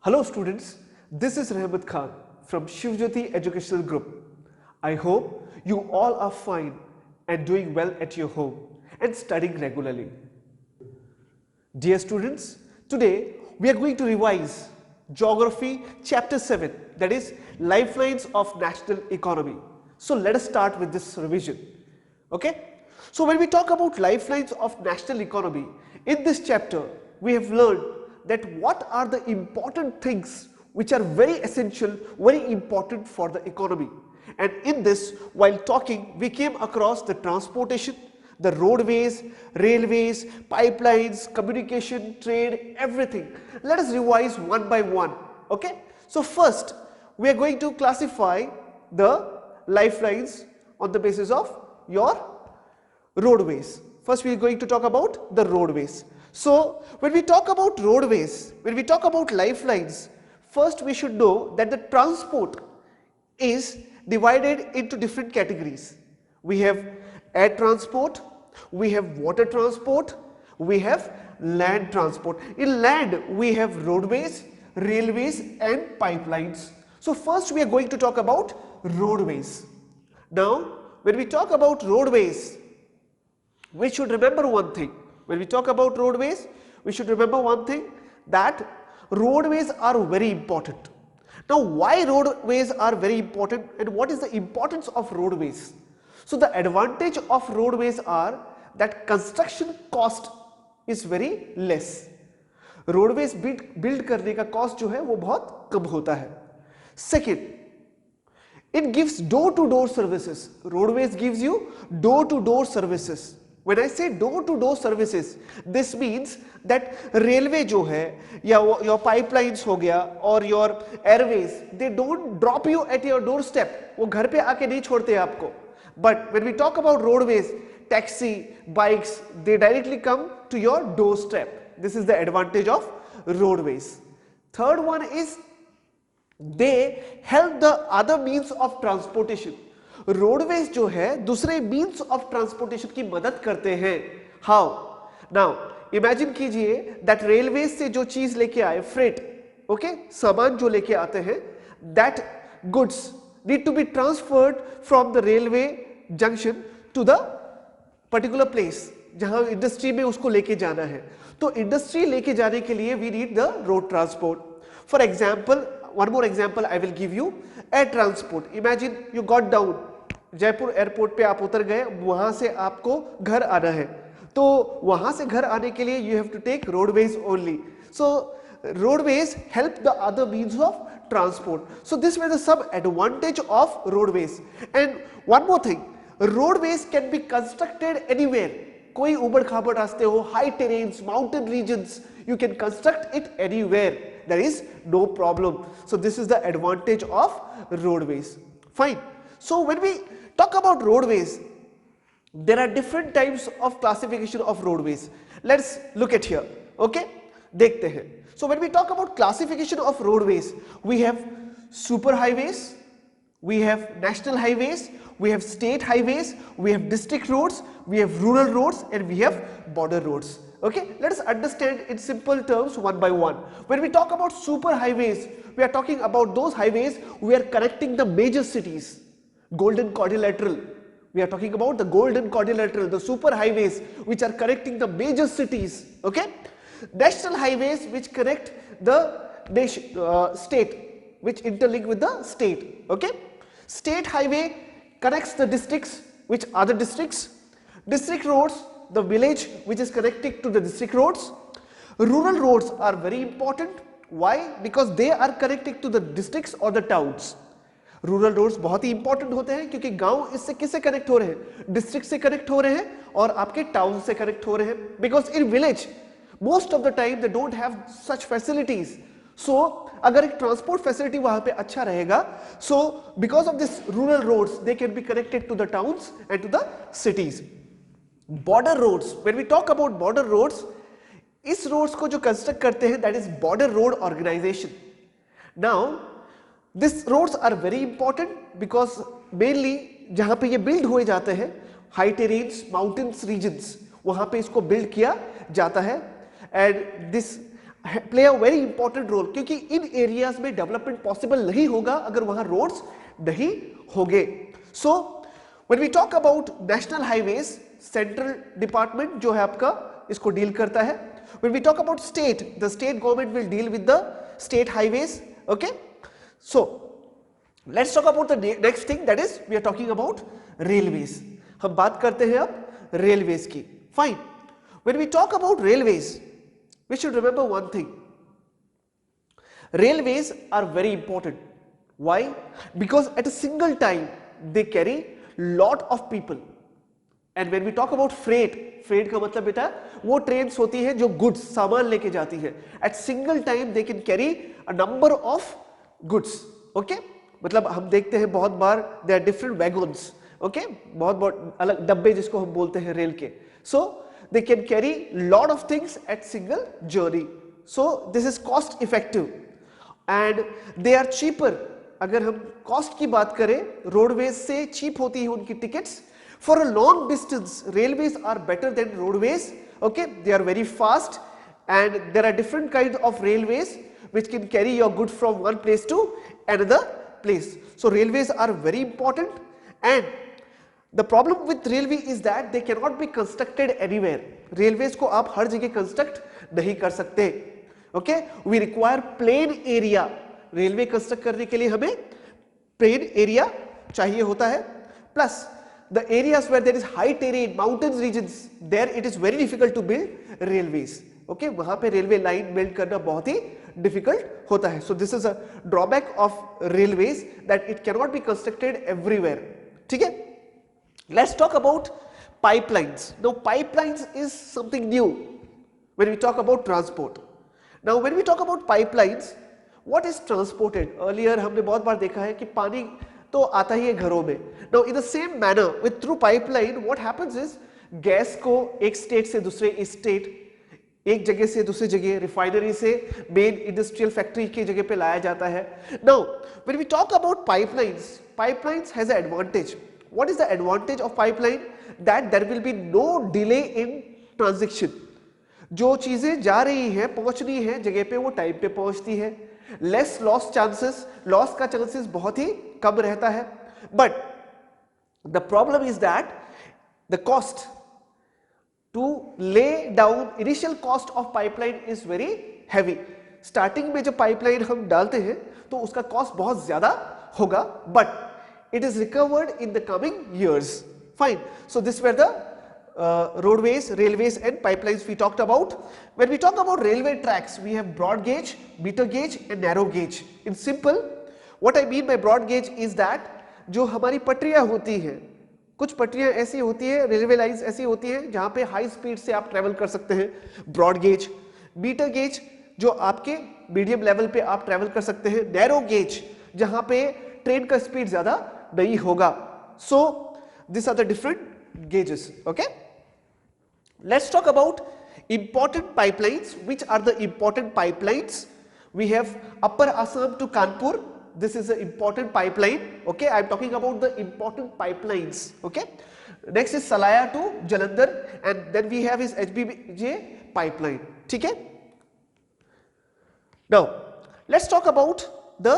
Hello students, this is Rahmat Khan from Shivjyoti Educational Group. I hope you all are fine and doing well at your home and studying regularly. Dear students, today we are going to revise Geography Chapter 7, that is Lifelines of National Economy. So let us start with this revision. Okay? So when we talk about lifelines of national economy, in this chapter we have learned that what are the important things which are very essential, very important for the economy. And in this, while talking, we came across the transportation, the roadways, railways, pipelines, communication, trade, everything. Let us revise one by one. Okay? So first, we are going to classify the lifelines on the basis of your roadways. First, we are going to talk about the roadways. So when we talk about roadways, when we talk about lifelines, first we should know that the transport is divided into different categories. We have air transport, we have water transport, we have land transport. In land we have roadways, railways and pipelines. So first we are going to talk about roadways. Now when we talk about roadways, we should remember one thing. When we talk about roadways, we should remember one thing, that roadways are very important. Now why roadways are very important and what is the importance of roadways? So the advantage of roadways are that construction cost is very less. Roadways build करने का cost जो है वो बहुत कम होता है. Second, it gives door-to-door services. Roadways gives you door-to-door services. When I say door-to-door services, this means that railway जो है या your pipelines हो गया और your airways, they don't drop you at your doorstep. वो घर पे आके नहीं छोड़ते आपको. But when we talk about roadways, taxi, bikes, they directly come to your doorstep. This is the advantage of roadways. Third one is they help the other means of transportation. Roadways जो है दूसरे means of transportation की मदद करते हैं. How? Now imagine कीजिए that railway से जो चीज लेके आए, फ्रेट, ओके, सामान जो लेके आते हैं, that goods need to be transferred from the railway junction to the particular place जहां इंडस्ट्री में उसको लेके जाना है. तो इंडस्ट्री लेके जाने के लिए we need the road transport. For example, one more example I will give you, air transport. Imagine you got down, Jaipur airport पे आप उतर गए, वहां से आपको घर आना है, तो वहां से घर आने के लिए you have to take roadways only. So roadways help the other means of transport. So this was the some advantage of roadways. And one more thing, roadways can be constructed anywhere. कोई उबड़ खाबड़ रास्ते हो, high terrains, mountain regions, you can construct it anywhere. There is no problem. So this is the advantage of roadways. Fine. So when we talk about roadways, there are different types of classification of roadways. Let's look at here. Okay? देखते हैं. So when we talk about classification of roadways, we have super highways, we have national highways, we have state highways, we have district roads, we have rural roads and we have border roads. Okay, let us understand in simple terms one by one. When we talk about super highways, we are talking about those highways we are connecting the major cities. Golden Quadrilateral, we are talking about the Golden Quadrilateral, the super highways which are connecting the major cities. Okay, national highways which connect the nation, state, which interlink with the state. Okay, state highway connects the districts, which are the districts. District roads, the village which is connected to the district roads. Rural roads are very important. Why? Because they are connected to the districts or the towns. Rural roads बहुत ही important होते हैं क्योंकि गांव इससे किससे connect हो रहे हैं? डिस्ट्रिक्ट से कनेक्ट हो रहे हैं और आपके टाउन से कनेक्ट हो रहे हैं. Because in village most of the time they don't have such facilities. So अगर एक ट्रांसपोर्ट फैसिलिटी वहां पे अच्छा रहेगा, so because of this rural roads they can be connected to the towns and to the cities. Border roads, when we talk about border roads, इस roads को जो construct करते हैं that is border road organisation. Now this roads are very important because mainly जहां पे ये build हुए जाते हैं, हाई टेरेन्स, माउंटेन्स रीजन्स, वहां पे इसको बिल्ड किया जाता है. And this play a very important role, क्योंकि इन एरियाज में डेवलपमेंट पॉसिबल नहीं होगा अगर वहां रोड्स नहीं होंगे। So when we talk about national highways, central department जो है आपका इसको डील करता है। When we talk about state, the state government will deal with the state highways. Okay, so let's talk about the next thing, that is we are talking about railways. हम बात करते हैं अब रेलवेज की। Fine, when we talk about railways, we should remember one thing: railways are very important. Why? Because at a single time they carry lot of people, and when we talk about freight, freight का मतलब बेटा वो trains होती है जो goods, सामान लेके जाती है। at single time they can carry a number of goods. okay, मतलब हम देखते हैं बहुत बार there are different wagons. okay, बहुत अलग डब्बे जिसको हम बोलते हैं रेल के। so they can carry lot of things at single journey, so this is cost effective and they are cheaper. अगर हम कॉस्ट की बात करें, रोडवेज से चीप होती है उनकी tickets. For a long distance railways are better than roadways. Okay, they are very fast and there are different kinds of railways which can carry your goods from one place to another place. So railways are very important, and the problem with railway is that they cannot be constructed anywhere. railways को आप हर जगह construct नहीं कर सकते। okay, we require plain area. Railway construct करने के लिए हमें प्लेन एरिया चाहिए होता है, plus the areas where there is high terrain, mountains regions, there it is very difficult to build railways. okay, वहां पे रेलवे लाइन बिल्ड करना बहुत ही डिफिकल्ट होता है। so this is a drawback of railways, that it cannot be constructed everywhere. ठीक है, let's talk about pipelines. now pipelines is something new when we talk about transport. now when we talk about pipelines, what is transported? earlier हमने बहुत बार देखा है कि पानी तो आता ही है घरों में। now in the same manner with through pipeline what happens is, gas को एक स्टेट से दूसरे स्टेट, एक जगह से दूसरी जगह, रिफाइनरी से मेन इंडस्ट्रियल फैक्ट्री की जगह पे लाया जाता है। now when we talk about pipelines, pipelines has an advantage. what is the advantage of pipeline? that there will be no delay in transaction. जो चीजें जा रही है, पहुंचनी है जगह पे, वो टाइम पे पहुंचती है। लेस लॉस चांसेस, लॉस का चांसेस बहुत ही कम रहता है। But the problem is that the cost to lay down, initial cost of pipeline is very heavy. Starting में जब पाइपलाइन हम डालते हैं तो उसका कॉस्ट बहुत ज्यादा होगा, but it is recovered in the coming years. Fine, so this were the roadways, railways and pipelines we talked about. when we talk about railway tracks, we have broad gauge, meter gauge and narrow gauge. in simple, what I mean by broad gauge is that जो हमारी पटरियां होती हैं, कुछ पटरियां ऐसी होती है, रेलवे लाइंस ऐसी होती हैं जहां पे हाई स्पीड से आप ट्रेवल कर सकते हैं, ब्रॉड गेज। मीटर गेज जो आपके मीडियम लेवल पे आप ट्रेवल कर सकते हैं। नैरो गेज जहां पे ट्रेन का स्पीड ज्यादा नहीं होगा। So this are the different gauges. okay, let's talk about important pipelines. which are the important pipelines? we have Upper Assam to Kanpur. this is an important pipeline. okay, I am talking about the important pipelines. okay, next is Salaya to Jalandhar, and then we have his HBJ pipeline. ठीक है, now let's talk about the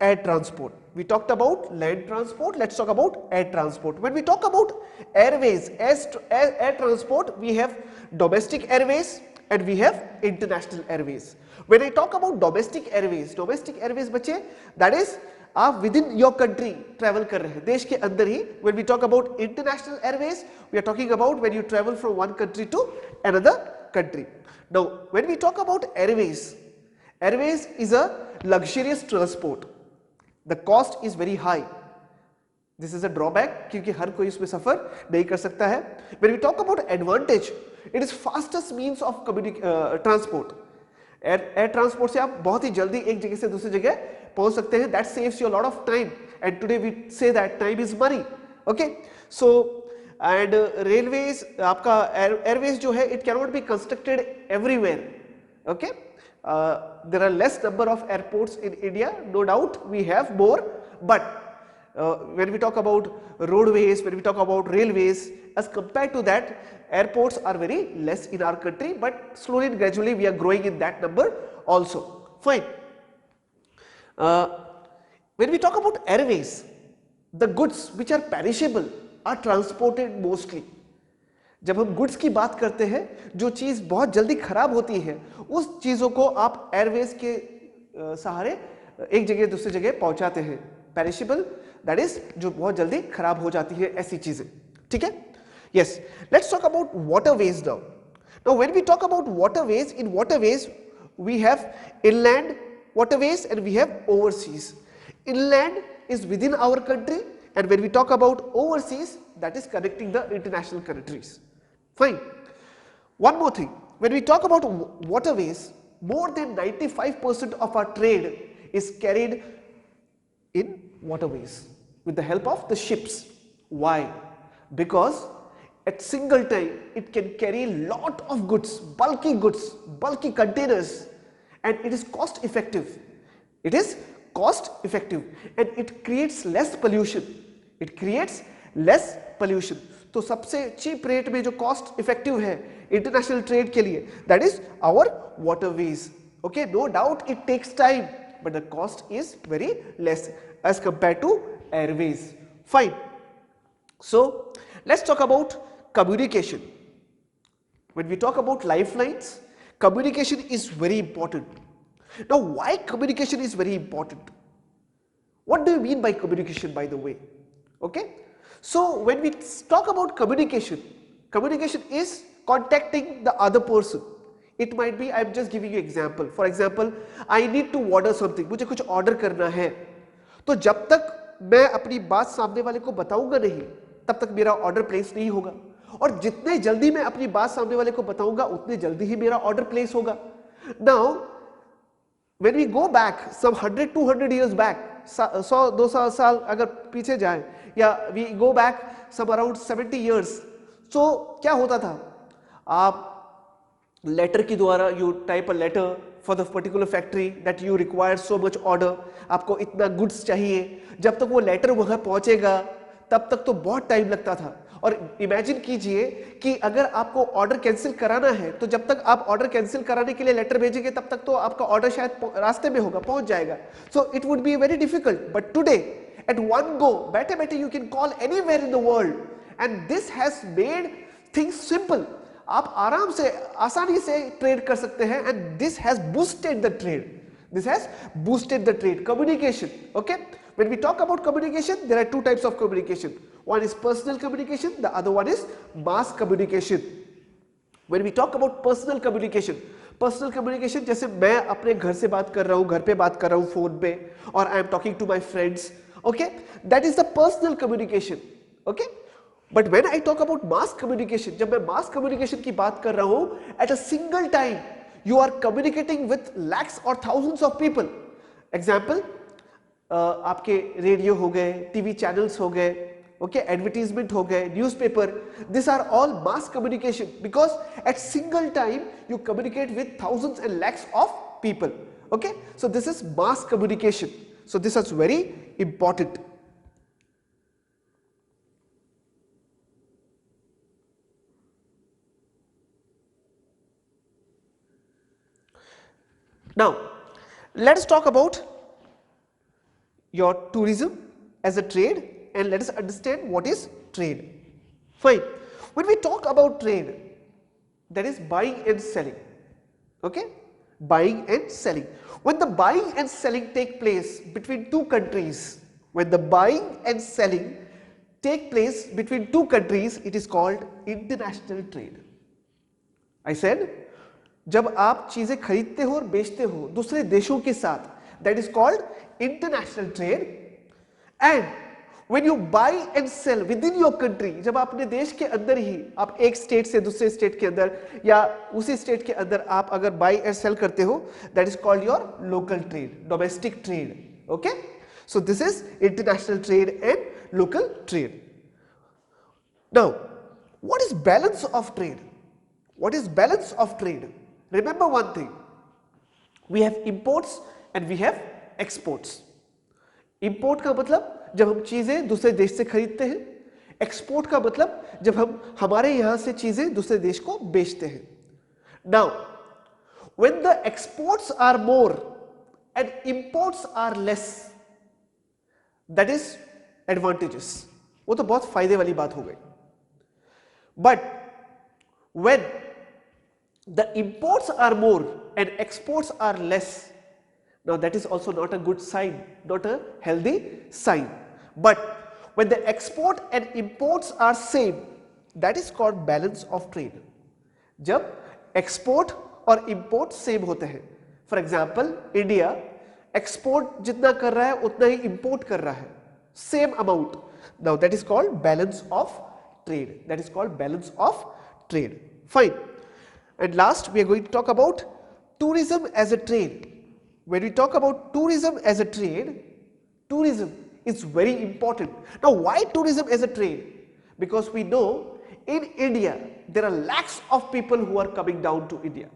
air transport. we talked about land transport, let's talk about air transport. when we talk about airways, air transport, we have domestic airways and we have international airways. when I talk about domestic airways बच्चे, that is आप with in your country travel कर रहे हैं, देश के अंदर ही। when we talk about international airways, we are talking about when you travel from one country to another country. now when we talk about airways, airways is a luxurious transport. the cost is very high. this is a drawback क्योंकि हर कोई इसमें सफर नहीं कर सकता है। when we talk about advantage, it is fastest means of transport. Air transport से आप बहुत ही जल्दी एक जगह से दूसरी जगह पहुंच सकते हैं। That saves you a lot of time, and today we say that time is money. Okay, so and railways, आपका एयरवेज जो है, it cannot be constructed everywhere. Okay, there are less number of airports in India, no doubt we have more, but when we talk about roadways, when we talk about railways, as compared to that, airports are very less in our country, but slowly and gradually we are growing in that number also. Fine. When we talk about airways, the goods which are perishable are transported mostly. जब हम goods की बात करते हैं, जो चीज़ बहुत जल्दी खराब होती है, उस चीज़ों को आप एयरवेज के सहारे एक जगह दूसरी जगह पहुंचाते हैं. पेरिशेबल दैट इज जो बहुत जल्दी खराब हो जाती है, ऐसी चीजें. ठीक है. Yes, let's talk about waterways now. Now when we talk about waterways, in waterways we have inland waterways and we have overseas. Inland is within our country, and when we talk about overseas, that is connecting the international countries. Fine. One more thing, when we talk about waterways, more than 95% of our trade is carried in waterways with the help of the ships. Why? Because at single time it can carry lot of goods, bulky containers, and it is cost effective. It is cost effective and it creates less pollution. It creates less pollution. तो सबसे cheap rate में जो cost effective है international trade के लिए, that is our waterways. Okay, no doubt it takes time, but the cost is very less as compared to airways. Fine. So let's talk about communication. When we talk about lifelines, communication is very important. Now, why communication is very important? What do you mean by communication, by the way? Okay. So when we talk about communication, communication is contacting the other person. It might be, I am just giving you example. For example, I need to order something. मुझे कुछ order करना है. तो जब तक मैं अपनी बात सामने वाले को बताऊंगा नहीं, तब तक मेरा order place नहीं होगा. और जितने जल्दी मैं अपनी बात सामने वाले को बताऊंगा, उतने जल्दी ही मेरा ऑर्डर प्लेस होगा. Now when we go back some 100-200 years back, 100-200 साल अगर पीछे जाएं, या we go back some around 70 years, तो क्या होता था? आप लेटर के द्वारा you type a letter for the particular factory that you require so much order, आपको इतना गुड्स चाहिए. जब तक वो लेटर वहां पहुंचेगा तब तक तो बहुत टाइम लगता था. और इमेजिन कीजिए कि अगर आपको ऑर्डर कैंसिल कराना है, तो जब तक आप ऑर्डर कैंसिल कराने के लिए लेटर भेजेंगे तब तक तो आपका ऑर्डर शायद रास्ते में होगा, पहुंच जाएगा. So it would be very difficult. But today at one go, बैठे बैठे you can call anywhere in the world, and this has made things simple. आप आराम से आसानी से ट्रेड कर सकते हैं, and this has boosted the trade. This has boosted the trade. Communication. Okay. When we talk about communication, there are two types of communication. One is personal communication, the other one is mass communication. When we talk about personal communication, जैसे मैं अपने घर से बात कर रहा हूँ, घर पे बात कर रहा हूँ फोन पे, और I am talking to my friends. Okay, that is the personal communication. Okay. But when I talk about mass communication, जब मैं mass communication की बात कर रहा हूँ, at a single time you are communicating with lakhs or thousands of people. Example, आपके radio हो गए, टीवी चैनल्स हो गए, ओके, एडवर्टीजमेंट हो गए, newspaper, this are all mass communication, because at single time you communicate with thousands and lakhs of people. Okay, so this is mass communication. So this is very important. Now, let us talk about your tourism as a trade, and let us understand what is trade. Fine. When we talk about trade, that is buying and selling. Okay, buying and selling. When the buying and selling take place between two countries, when the buying and selling take place between two countries, it is called international trade. I said, जब आप चीजें खरीदते हो और बेचते हो दूसरे देशों के साथ, that is called international trade. And when you buy and sell within your country, जब आप अपने देश के अंदर ही, आप एक स्टेट से दूसरे स्टेट के अंदर या उसी स्टेट के अंदर आप अगर बाय एंड सेल करते हो, that is called your local trade, domestic trade. Okay, so this is international trade and local trade. Now what is balance of trade? What is balance of trade? Remember one thing, we have imports and we have exports. Import का मतलब जब हम चीजें दूसरे देश से खरीदते हैं, एक्सपोर्ट का मतलब जब हम हमारे यहां से चीजें दूसरे देश को बेचते हैं। Now when the exports are more and imports are less, that is advantages, वो तो बहुत फायदे वाली बात हो गई। But when the imports are more and exports are less, now that is also not a good sign, not a healthy sign. But when the export and imports are same, that is called balance of trade. जब export और import same होते हैं, for example India export जितना कर रहा है उतना ही import कर रहा है, same amount, now that is called balance of trade, that is called balance of trade. Fine. And last we are going to talk about tourism as a trade. When we talk about tourism as a trade, tourism is very important. Now why tourism as a trade? Because we know in India there are lakhs of people who are coming down to India,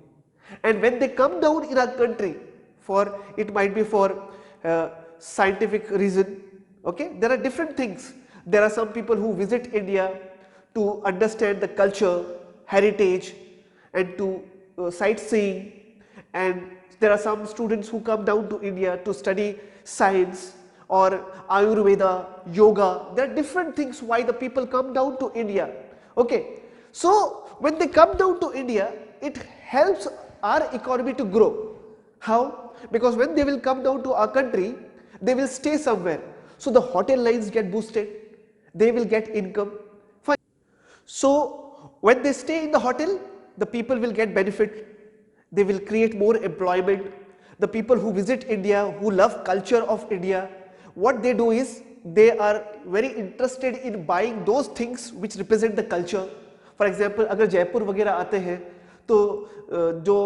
and when they come down in our country, for it might be for scientific reason, okay, there are different things. There are some people who visit India to understand the culture, heritage, and to sightseeing, and there are some students who come down to India to study science or Ayurveda, yoga. There are different things why the people come down to India. Okay, so when they come down to India, it helps our economy to grow. How? Because when they will come down to our country, they will stay somewhere. So the hotel lines get boosted, they will get income. Fine. So when they stay in the hotel, the people will get benefit. They will create more employment. The people who visit India, who love culture of India, what they do is they are very interested in buying those things which represent the culture. For example, अगर जयपुर वगैरह आते हैं तो जो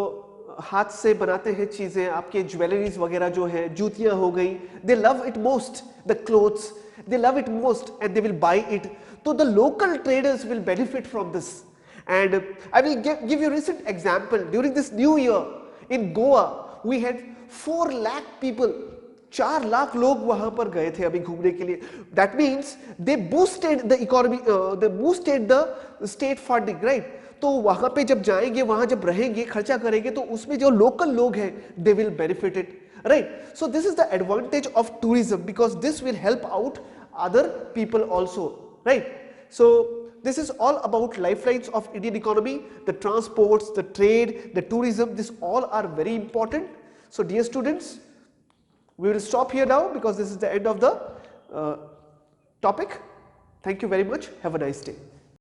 हाथ से बनाते हैं चीजें, आपके ज्वेलरीज वगैरह जो है, जूतियां हो गई, they love it most, the clothes, they love it most and they will buy it. So the local traders will benefit from this. And I will give you a recent example. During this new year in Goa, we had 4 lakh people, 4 lakh लोग वहां पर गए थे अभी घूमने के लिए. That means they boosted the economy, they boosted the state funding, right? तो वहां पे जब जाएंगे, वहां जब रहेंगे, खर्चा करेंगे, तो उसमें जो लोकल लोग हैं, they will benefit it, right? So this is the advantage of tourism, because this will help out other people also, right? So this is all about lifelines of Indian economy, the transports, the trade, the tourism, this all are very important. So dear students, we will stop here now because this is the end of the topic. Thank you very much. Have a nice day.